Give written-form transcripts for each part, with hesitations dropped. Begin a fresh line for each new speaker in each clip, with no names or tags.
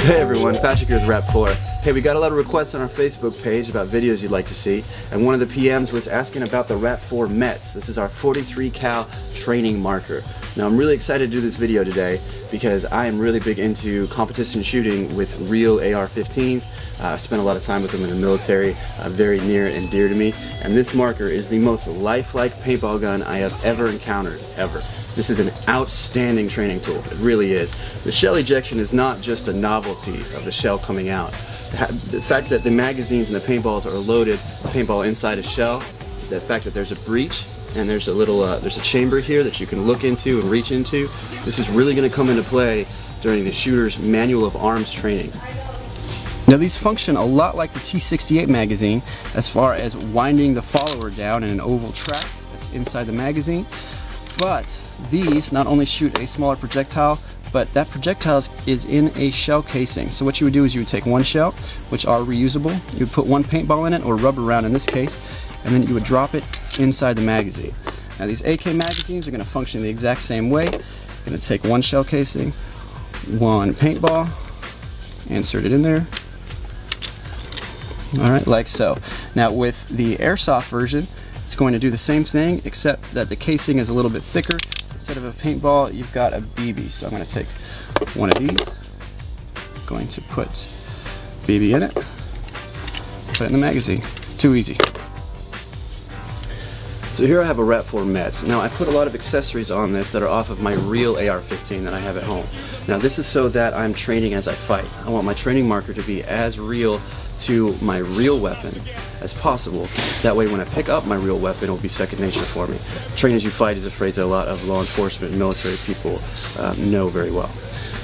Hey everyone, Patrick here with Rap4. Hey, we got a lot of requests on our Facebook page about videos you'd like to see, and one of the PMs was asking about the Rap4 Mets. This is our 43 cal training marker. Now I'm really excited to do this video today because I am really big into competition shooting with real AR-15s. I spent a lot of time with them in the military, very near and dear to me, and this marker is the most lifelike paintball gun I have ever encountered, ever. This is an outstanding training tool, it really is. The shell ejection is not just a novelty of the shell coming out. The fact that the magazines and the paintballs are loaded, paintball inside a shell, the fact that there's a breech and there's a little, there's a chamber here that you can look into and reach into, this is really going to come into play during the shooter's manual of arms training. Now these function a lot like the T68 magazine as far as winding the follower down in an oval track that's inside the magazine. But these not only shoot a smaller projectile, but that projectile is in a shell casing. So what you would do is you would take one shell, which are reusable, you would put one paintball in it, or rubber round in this case, and then you would drop it inside the magazine. Now these AK magazines are going to function the exact same way. You're going to take one shell casing, one paintball, insert it in there. Alright, like so. Now with the airsoft version, it's going to do the same thing, except that the casing is a little bit thicker. Instead of a paintball, you've got a BB. So I'm going to take one of these, going to put BB in it, put it in the magazine. Too easy. So here I have a Rap4 Mets. Now I put a lot of accessories on this that are off of my real AR-15 that I have at home. Now this is so that I'm training as I fight. I want my training marker to be as real to my real weapon as possible. That way when I pick up my real weapon, it'll be second nature for me. Train as you fight is a phrase that a lot of law enforcement and military people know very well.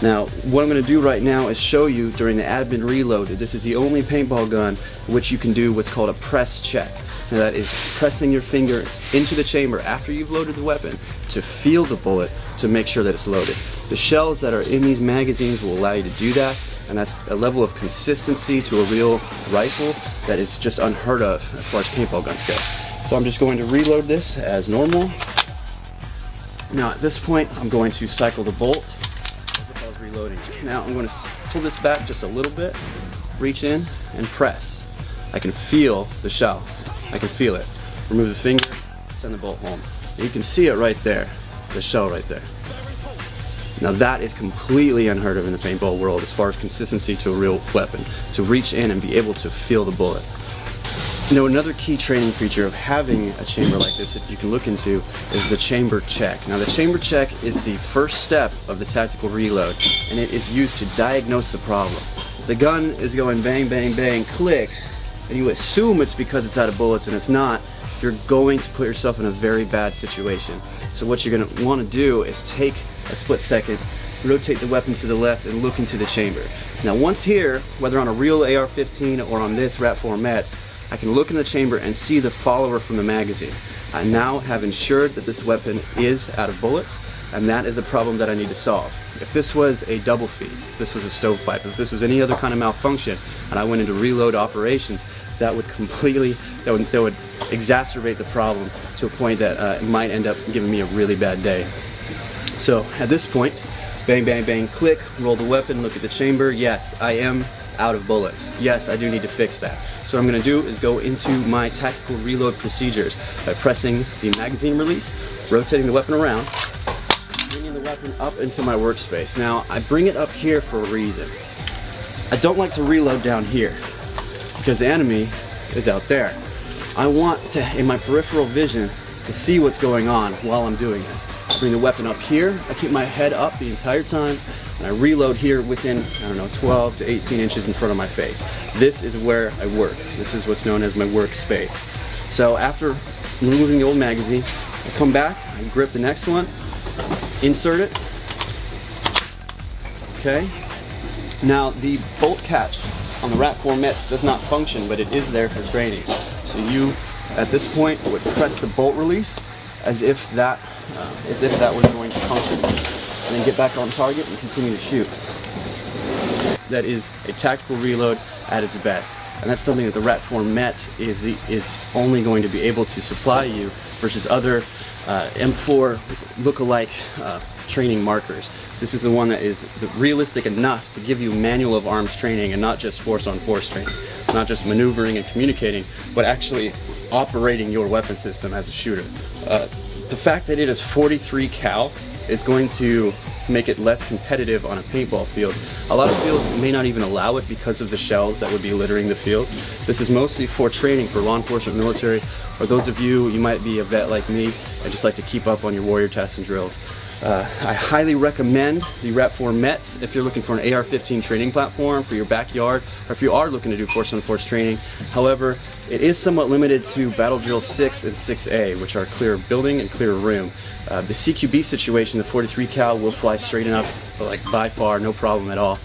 Now what I'm going to do right now is show you during the admin reload that this is the only paintball gun in which you can do what's called a press check. Now that is pressing your finger into the chamber after you've loaded the weapon to feel the bullet to make sure that it's loaded. The shells that are in these magazines will allow you to do that, and that's a level of consistency to a real rifle that is just unheard of as far as paintball guns go. So I'm just going to reload this as normal. Now at this point I'm going to cycle the bolt as if I was reloading. Now I'm going to pull this back just a little bit, reach in and press. I can feel the shell. I can feel it. Remove the finger, send the bolt home. And you can see it right there, the shell right there. Now that is completely unheard of in the paintball world as far as consistency to a real weapon, to reach in and be able to feel the bullet. You know, another key training feature of having a chamber like this that you can look into is the chamber check. Now the chamber check is the first step of the tactical reload, and it is used to diagnose the problem. If the gun is going bang, bang, bang, click, and you assume it's because it's out of bullets and it's not, you're going to put yourself in a very bad situation. So what you're going to want to do is take a split second, rotate the weapon to the left and look into the chamber. Now once here, whether on a real AR-15 or on this Rap4 Mets, I can look in the chamber and see the follower from the magazine. I now have ensured that this weapon is out of bullets, and that is a problem that I need to solve. If this was a double feed, if this was a stovepipe, if this was any other kind of malfunction, and I went into reload operations, that would completely, that would exacerbate the problem to a point that it might end up giving me a really bad day. So at this point, bang, bang, bang, click, roll the weapon, look at the chamber. Yes, I am out of bullets. Yes, I do need to fix that. So what I'm going to do is go into my tactical reload procedures by pressing the magazine release, rotating the weapon around, bringing the weapon up into my workspace. Now, I bring it up here for a reason. I don't like to reload down here because the enemy is out there. I want to, in my peripheral vision, to see what's going on while I'm doing this. I bring the weapon up here, I keep my head up the entire time, and I reload here within, I don't know, 12 to 18 inches in front of my face. This is where I work. This is what's known as my workspace. So after removing the old magazine, I come back, I grip the next one, insert it, okay? Now the bolt catch on the Rap4 Mets does not function, but it is there for training. So you, at this point, would press the bolt release as if that was going to function, and then get back on target and continue to shoot. That is a tactical reload at its best, and that's something that the Rap4 Mets is only going to be able to supply you versus other M4 look-alike training markers. This is the one that is realistic enough to give you manual of arms training and not just force on force training. Not just maneuvering and communicating, but actually operating your weapon system as a shooter. The fact that it is 43 cal is going to make it less competitive on a paintball field. A lot of fields may not even allow it because of the shells that would be littering the field. This is mostly for training for law enforcement, military, or those of you might be a vet like me and just like to keep up on your warrior tests and drills. I highly recommend the Rap4 Mets if you're looking for an AR-15 training platform for your backyard, or if you are looking to do force-on-force training. However, it is somewhat limited to Battle Drill 6 and 6A, which are clear building and clear room. The CQB situation, the 43 cal will fly straight enough, like by far, no problem at all.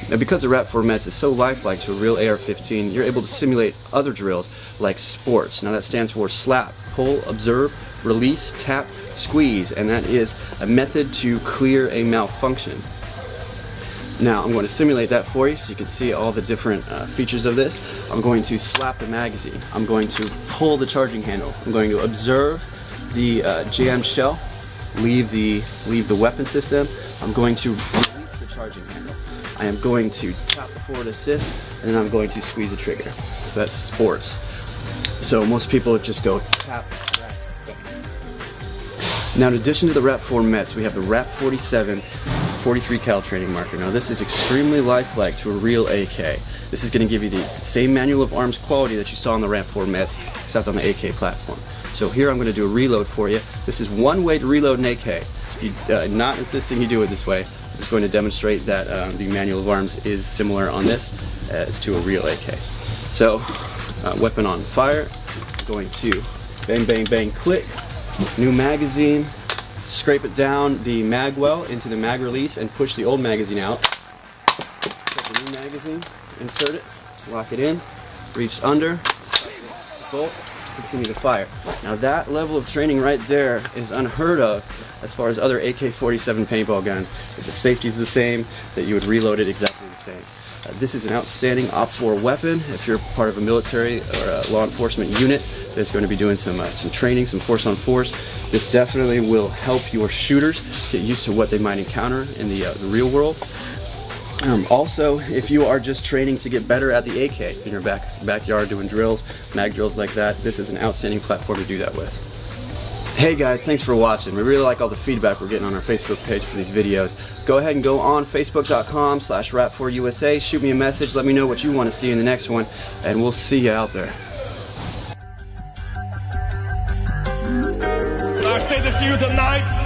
Now, because the Rap4 Mets is so lifelike to a real AR-15, you're able to simulate other drills like sports. Now that stands for slap, pull, observe, release, tap, squeeze, and that is a method to clear a malfunction. Now I'm going to simulate that for you so you can see all the different features of this. I'm going to slap the magazine. I'm going to pull the charging handle. I'm going to observe the jammed shell, leave the weapon system. I'm going to release the charging handle. I am going to tap the forward assist, and then I'm going to squeeze the trigger. So that's sports. So most people just go tap, tap, tap. Now in addition to the Rap4 Mets, we have the Rap47 43 cal training marker. Now this is extremely lifelike to a real AK. This is going to give you the same manual of arms quality that you saw on the Rap4 Mets, except on the AK platform. So here I'm going to do a reload for you. This is one way to reload an AK. Not insisting you do it this way. I'm just going to demonstrate that the manual of arms is similar on this as to a real AK. So, weapon on fire, going to bang, bang, bang, click, new magazine, scrape it down the mag well into the mag release and push the old magazine out. Take the new magazine, insert it, lock it in, reach under, bolt, continue to fire. Now that level of training right there is unheard of as far as other AK-47 paintball guns. If the safety is the same, that you would reload it exactly the same. This is an outstanding OPFOR weapon. If you're part of a military or a law enforcement unit that's going to be doing some training, some force on force, this definitely will help your shooters get used to what they might encounter in the real world. Also, if you are just training to get better at the AK in your backyard doing drills, mag drills like that, this is an outstanding platform to do that with. Hey guys, thanks for watching. We really like all the feedback we're getting on our Facebook page for these videos. Go ahead and go on facebook.com/Rap4USA, shoot me a message, let me know what you want to see in the next one, and we'll see you out there.
I say this to you tonight.